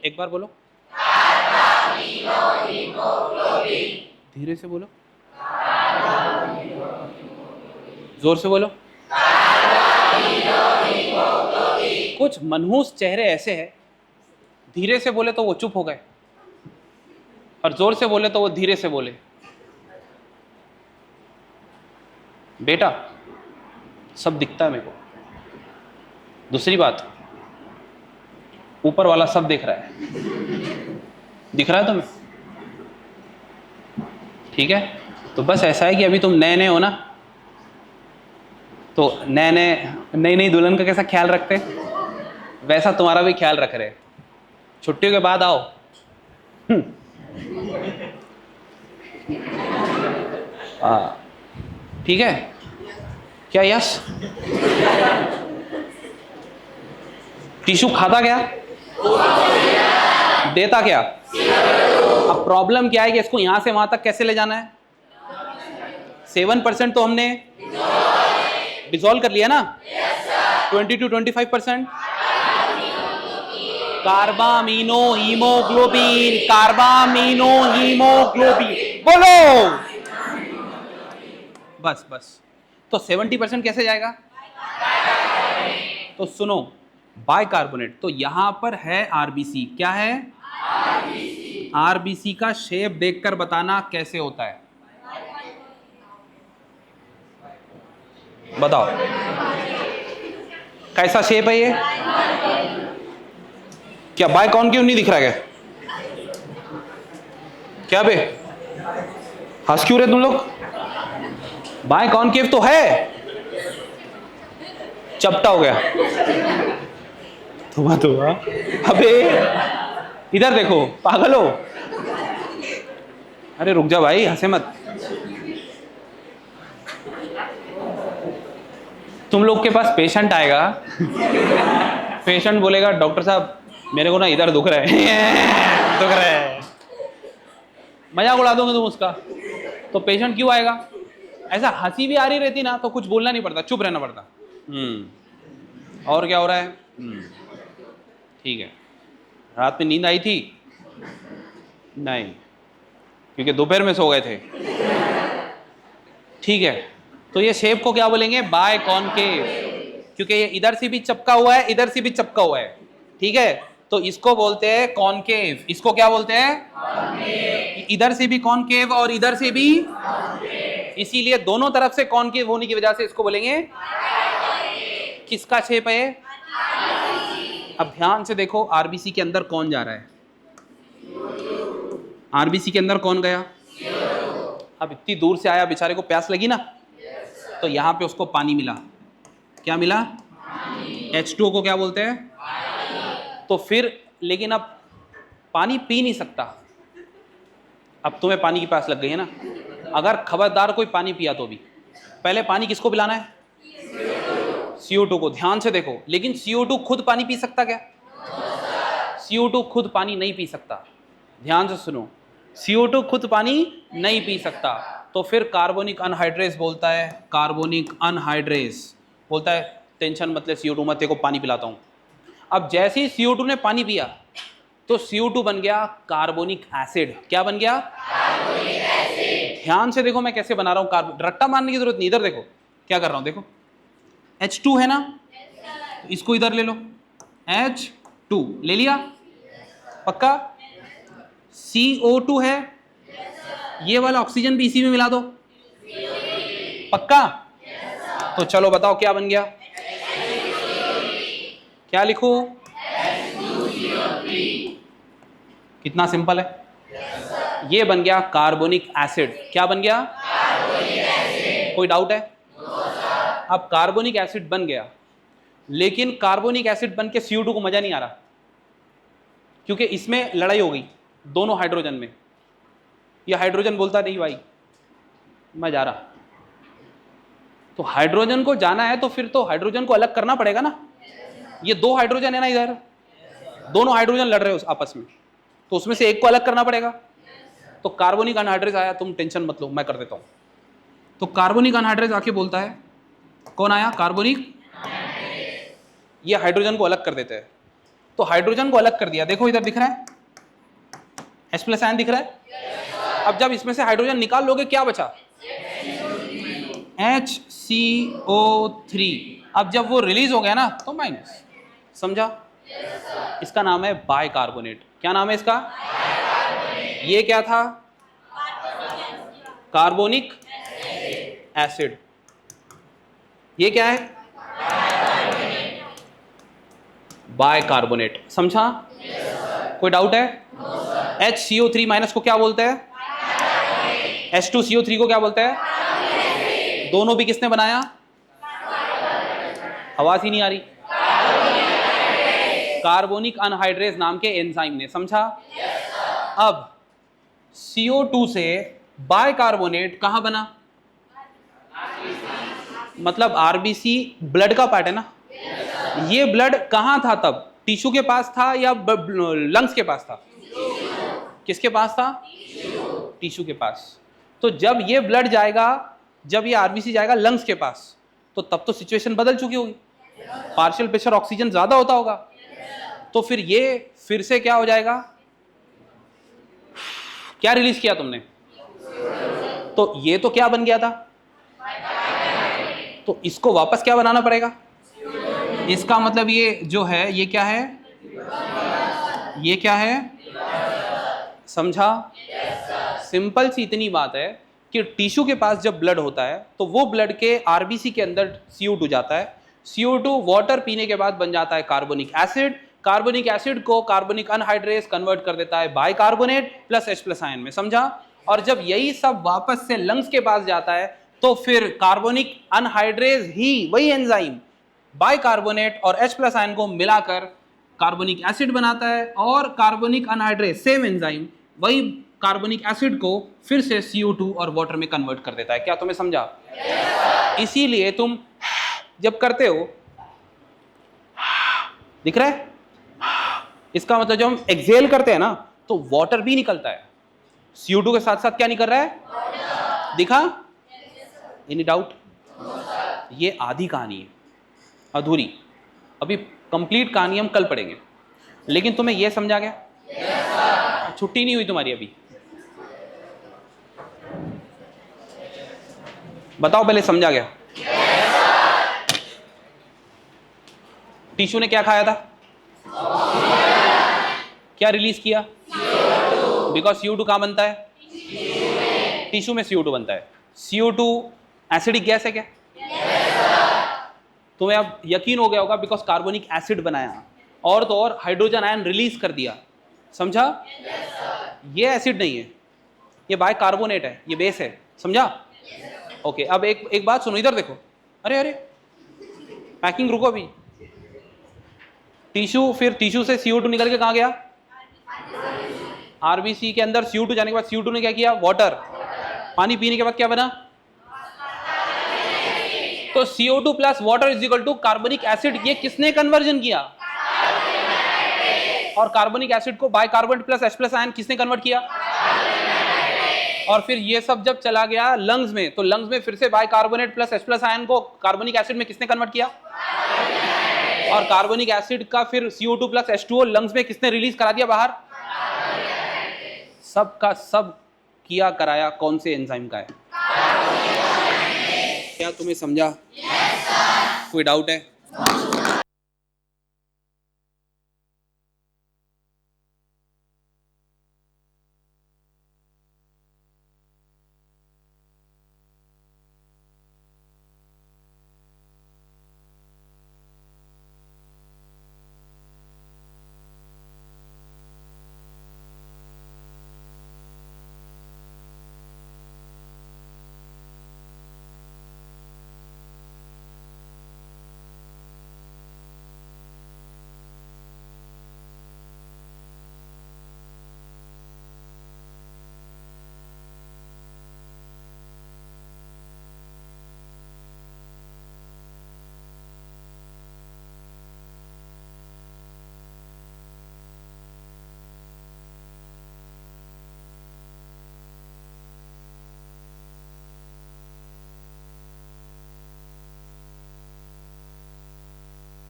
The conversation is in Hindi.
एक बार बोलो, धीरे से बोलो, जोर से बोलो। कुछ मनहूस चेहरे ऐसे हैं, धीरे से बोले तो वो चुप हो गए और जोर से बोले तो वो धीरे से बोले। बेटा सब दिखता है मेरे को। दूसरी बात, ऊपर वाला सब देख रहा है, दिख रहा है तुम्हें? ठीक है, तो बस ऐसा है कि अभी तुम नए नए हो ना, तो नई नई दुल्हन का कैसा ख्याल रखते वैसा तुम्हारा भी ख्याल रख रहे। छुट्टियों के बाद आओ। ठीक है क्या यश? टिश्यू खाता क्या, देता क्या? अब प्रॉब्लम क्या है कि इसको यहां से वहां तक कैसे ले जाना है? 7% तो हमने डिसॉल्व कर लिया ना। 20 to 25% कार्बामीनो हीमोग्लोबिन, कार्बामीनो हीमोग्लोबिन बोलो। बस बस, तो 70% कैसे जाएगा? तो सुनो, बाइकार्बोनेट, तो यहां पर है आरबीसी। क्या है? आरबीसी का शेप देखकर बताना कैसे होता है, बताओ कैसा शेप है ये? क्या बाय कॉनकेव नहीं दिख रहा है क्या बे? हंस क्यों रहे तुम लोग? बाय कॉनकेव तो है, चपटा हो गया। धुआं धुआं, अबे इधर देखो, पागल हो? अरे रुक जा भाई, हंसे मत। तुम लोग के पास पेशेंट आएगा, पेशेंट बोलेगा डॉक्टर साहब मेरे को ना इधर दुख रहा है, दुख रहा है, मजाक उड़ा दोगे तुम उसका। तो पेशेंट क्यों आएगा? ऐसा हंसी भी आ रही रहती ना तो कुछ बोलना नहीं पड़ता, चुप रहना पड़ता। और क्या हो रहा है? ठीक है, रात में नींद आई थी? नहीं, क्योंकि दोपहर में सो गए थे। ठीक है, तो ये शेप को क्या बोलेंगे? बाय कॉनकेव, क्योंकि ये इधर से भी चिपका हुआ है, इधर से भी चिपका हुआ है। ठीक है, तो इसको बोलते हैं कॉनकेव। इसको क्या बोलते हैं? इधर से भी कॉनकेव और इधर से भी, इसीलिए दोनों तरफ से कॉनकेव होने की वजह से इसको बोलेंगे। किसका शेप है? अब ध्यान से देखो, आरबीसी के अंदर कौन जा रहा है? आरबीसी के अंदर कौन गया? अब इतनी दूर से आया, बेचारे को प्यास लगी ना, तो यहां पे उसको पानी मिला। क्या मिला? H2O को क्या बोलते हैं? तो फिर लेकिन अब पानी पी नहीं सकता। अब तुम्हें पानी की प्यास लग गई है ना, अगर खबरदार कोई पानी पिया तो भी पहले पानी किसको पिलाना है? CO2 को। ध्यान से देखो, लेकिन CO2 खुद पानी पी सकता क्या? CO2 खुद पानी नहीं पी सकता। ध्यान से सुनो, CO2 खुद पानी नहीं पी सकता, तो फिर कार्बोनिक अनहाइड्रेस बोलता है। कार्बोनिक अनहाइड्रेस बोलता है टेंशन मत ले CO2 मत, तेरे को पानी पिलाता हूं। अब जैसे ही CO2 ने पानी पिया तो CO2 बन गया कार्बोनिक एसिड। क्या बन गया? Carbonic acid. ध्यान से देखो मैं कैसे बना रहा हूं, कार्बन रट्टा मारने की जरूरत नहीं, इधर देखो क्या कर रहा हूं, देखो H2 है ना, तो इसको इधर ले लो, H2 ले लिया, पक्का? CO2 है, ये वाला ऑक्सीजन भी इसी में मिला दो, पक्का? तो चलो बताओ क्या बन गया? क्या लिखूं? कितना सिंपल है। ये बन गया कार्बोनिक एसिड। क्या बन गया? कोई डाउट है? अब कार्बोनिक एसिड बन गया, लेकिन कार्बोनिक एसिड बन के CO2 को मजा नहीं आ रहा, क्योंकि इसमें लड़ाई हो गई दोनों हाइड्रोजन में। ये हाइड्रोजन बोलता नहीं भाई मैं जा रहा, तो हाइड्रोजन को जाना है तो फिर तो हाइड्रोजन को अलग करना पड़ेगा ना। ये दो हाइड्रोजन है ना इधर, दोनों हाइड्रोजन लड़ रहे हो आपस में, तो उसमें से एक को अलग करना पड़ेगा। तो कार्बोनिक अनहाइड्रेस आया, तुम टेंशन मत लो मैं कर देता हूं। तो कार्बोनिक अनहाइड्रेस आके बोलता है, कौन आया? कार्बोनिक। ये हाइड्रोजन को अलग कर देते हैं, तो हाइड्रोजन को अलग कर दिया, देखो इधर दिख रहा है H प्लस आयन दिख रहा है। अब जब इसमें से हाइड्रोजन निकाल लोगे क्या बचा? HCO3। अब जब वो रिलीज हो गया ना तो माइनस, समझा? इसका नाम है बाइकार्बोनेट। क्या नाम है इसका? ये क्या था? Carbonic acid. ये क्या है? बाइकार्बोनेट। समझा? कोई डाउट है? HCO3 माइनस को क्या बोलते हैं? H2CO3 को क्या बोलते हैं? दोनों भी किसने बनाया? आवाज ही नहीं आ रही। कार्बोनिक अनहाइड्रेज नाम के एंजाइम ने। समझा? अब CO2 से बाइकार्बोनेट कहां बना? मतलब RBC ब्लड का पार्ट है ना। ये ब्लड कहां था तब? टिश्यू के पास था या लंग्स के पास था? किसके पास था? टिश्यू के पास। तो जब ये ब्लड जाएगा, जब ये RBC जाएगा लंग्स के पास, तो तब तो सिचुएशन बदल चुकी होगी, पार्शियल प्रेशर ऑक्सीजन ज्यादा होता होगा, तो फिर ये फिर से क्या हो जाएगा? क्या रिलीज किया तुमने? तो ये तो क्या बन गया था? तो इसको वापस क्या बनाना पड़ेगा? इसका मतलब ये जो है ये क्या है? ये क्या है? समझा? सिंपल सी इतनी बात है कि टिश्यू के पास जब ब्लड होता है तो वो ब्लड के RBC के अंदर CO2 जाता है। CO2 वाटर पीने के बाद बन जाता है कार्बोनिक एसिड। कार्बोनिक एसिड को कार्बोनिक अनहाइड्रेज कन्वर्ट कर देता है bicarbonate plus H plus ion में। समझा? और जब यही सब वापस से लंग्स के पास जाता है तो फिर कार्बोनिक अनहाइड्रेज ही, वही एंजाइम बाइकार्बोनेट और H प्लस आयन को मिलाकर कार्बोनिक एसिड बनाता है, और कार्बोनिक अनहाइड्रेज सेम एंजाइम वही कार्बोनिक एसिड को फिर से CO2 और वाटर में कन्वर्ट कर देता है। क्या तुम्हें समझा? इसीलिए तुम जब करते हो, दिख रहा है? इसका मतलब जब हम एक्सेल करते हैं ना तो वाटर भी निकलता है, CO2 के साथ साथ क्या निकल रहा है? दिखा? Any doubt? ये आधी कहानी है, अधूरी। अभी कंप्लीट कहानी हम कल पढ़ेंगे। लेकिन तुम्हें यह समझा गया? छुट्टी नहीं हुई तुम्हारी अभी? बताओ पहले, समझा गया? टिश्यू ने क्या खाया था? क्या रिलीज किया? बिकॉज CO2 कहां बनता है? टिश्यू में CO2 बनता है। CO2 एसिडिक गैस है क्या? तुम्हें अब यकीन हो गया होगा, बिकॉज कार्बोनिक एसिड बनाया और तो और हाइड्रोजन आयन रिलीज कर दिया। समझा? ये एसिड नहीं है, ये बाइकार्बोनेट है, ये बेस है। समझा? ओके, अब एक बात सुनो, इधर देखो। अरे अरे, पैकिंग रुको अभी। टिश्यू, फिर टिश्यू से CO2 निकल के कहां गया? RBC के अंदर CO2 जाने के बाद CO2 ने क्या किया? वाटर। पानी पीने के बाद क्या बना? तो CO2 plus water is equal to carbonic acid. ये किसने कन्वर्जन किया? और कार्बोनिक एसिड को bicarbonate plus H plus ion किसने कन्वर्ट किया? और फिर ये सब जब चला गया लंग्स में, तो लंग्स में फिर से bicarbonate plus H plus ion को कार्बोनिक एसिड में किसने कन्वर्ट किया? और कार्बोनिक एसिड का फिर CO2 प्लस H2O लंग्स में किसने रिलीज करा दिया बाहर? सब का सब किया कराया कौन से एंजाइम का है? क्या तुम्हें समझा? कोई डाउट है?